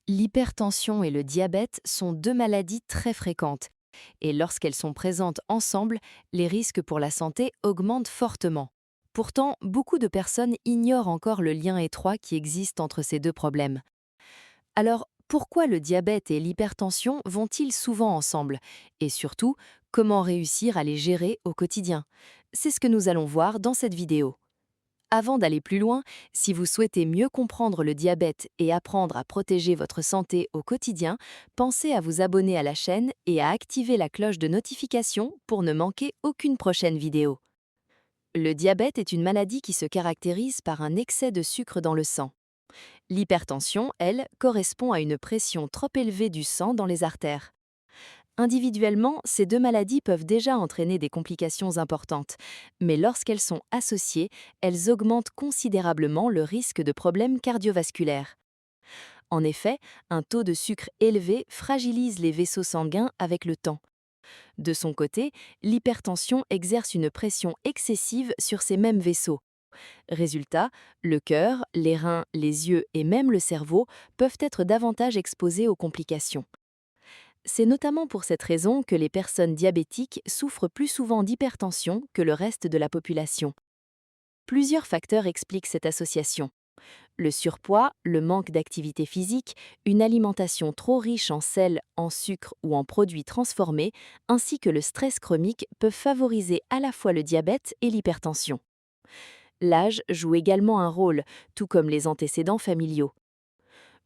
L'hypertension et le diabète sont deux maladies très fréquentes, et lorsqu'elles sont présentes ensemble, les risques pour la santé augmentent fortement. Pourtant, beaucoup de personnes ignorent encore le lien étroit qui existe entre ces deux problèmes. Alors, pourquoi le diabète et l'hypertension vont-ils souvent ensemble? Et surtout, comment réussir à les gérer au quotidien? C'est ce que nous allons voir dans cette vidéo. Avant d'aller plus loin, si vous souhaitez mieux comprendre le diabète et apprendre à protéger votre santé au quotidien, pensez à vous abonner à la chaîne et à activer la cloche de notification pour ne manquer aucune prochaine vidéo. Le diabète est une maladie qui se caractérise par un excès de sucre dans le sang. L'hypertension, elle, correspond à une pression trop élevée du sang dans les artères. Individuellement, ces deux maladies peuvent déjà entraîner des complications importantes, mais lorsqu'elles sont associées, elles augmentent considérablement le risque de problèmes cardiovasculaires. En effet, un taux de sucre élevé fragilise les vaisseaux sanguins avec le temps. De son côté, l'hypertension exerce une pression excessive sur ces mêmes vaisseaux. Résultat, le cœur, les reins, les yeux et même le cerveau peuvent être davantage exposés aux complications. C'est notamment pour cette raison que les personnes diabétiques souffrent plus souvent d'hypertension que le reste de la population. Plusieurs facteurs expliquent cette association. Le surpoids, le manque d'activité physique, une alimentation trop riche en sel, en sucre ou en produits transformés, ainsi que le stress chronique peuvent favoriser à la fois le diabète et l'hypertension. L'âge joue également un rôle, tout comme les antécédents familiaux.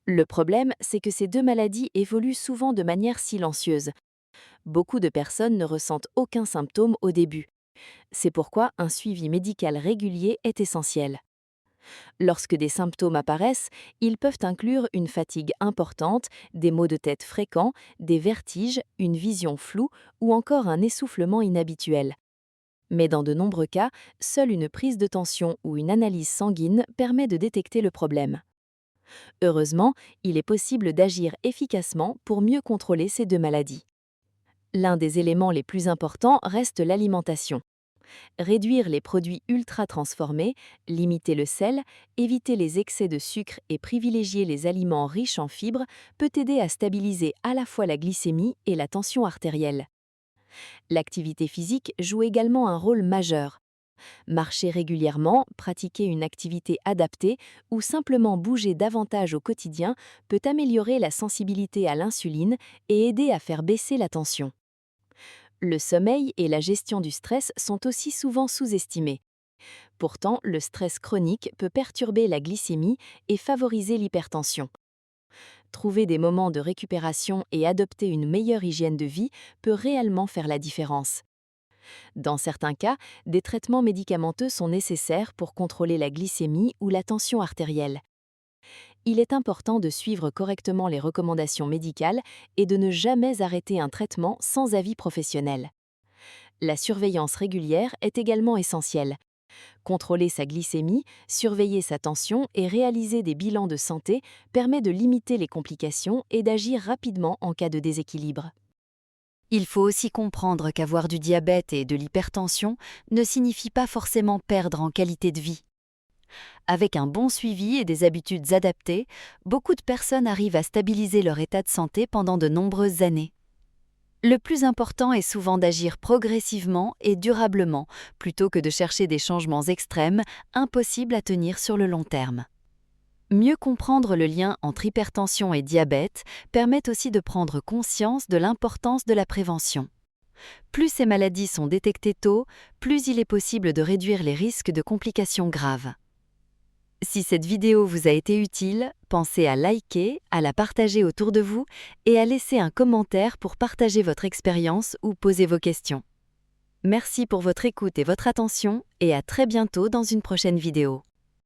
Le problème, c'est que ces deux maladies évoluent souvent de manière silencieuse. Beaucoup de personnes ne ressentent aucun symptôme au début. C'est pourquoi un suivi médical régulier est essentiel. Lorsque des symptômes apparaissent, ils peuvent inclure une fatigue importante, des maux de tête fréquents, des vertiges, une vision floue ou encore un essoufflement inhabituel. Mais dans de nombreux cas, seule une prise de tension ou une analyse sanguine permet de détecter le problème. Heureusement, il est possible d'agir efficacement pour mieux contrôler ces deux maladies. L'un des éléments les plus importants reste l'alimentation. Réduire les produits ultra transformés, limiter le sel, éviter les excès de sucre et privilégier les aliments riches en fibres peut aider à stabiliser à la fois la glycémie et la tension artérielle. L'activité physique joue également un rôle majeur. Marcher régulièrement, pratiquer une activité adaptée ou simplement bouger davantage au quotidien peut améliorer la sensibilité à l'insuline et aider à faire baisser la tension. Le sommeil et la gestion du stress sont aussi souvent sous-estimés. Pourtant, le stress chronique peut perturber la glycémie et favoriser l'hypertension. Trouver des moments de récupération et adopter une meilleure hygiène de vie peut réellement faire la différence. Dans certains cas, des traitements médicamenteux sont nécessaires pour contrôler la glycémie ou la tension artérielle. Il est important de suivre correctement les recommandations médicales et de ne jamais arrêter un traitement sans avis professionnel. La surveillance régulière est également essentielle. Contrôler sa glycémie, surveiller sa tension et réaliser des bilans de santé permet de limiter les complications et d'agir rapidement en cas de déséquilibre. Il faut aussi comprendre qu'avoir du diabète et de l'hypertension ne signifie pas forcément perdre en qualité de vie. Avec un bon suivi et des habitudes adaptées, beaucoup de personnes arrivent à stabiliser leur état de santé pendant de nombreuses années. Le plus important est souvent d'agir progressivement et durablement, plutôt que de chercher des changements extrêmes, impossibles à tenir sur le long terme. Mieux comprendre le lien entre hypertension et diabète permet aussi de prendre conscience de l'importance de la prévention. Plus ces maladies sont détectées tôt, plus il est possible de réduire les risques de complications graves. Si cette vidéo vous a été utile, pensez à liker, à la partager autour de vous et à laisser un commentaire pour partager votre expérience ou poser vos questions. Merci pour votre écoute et votre attention et à très bientôt dans une prochaine vidéo.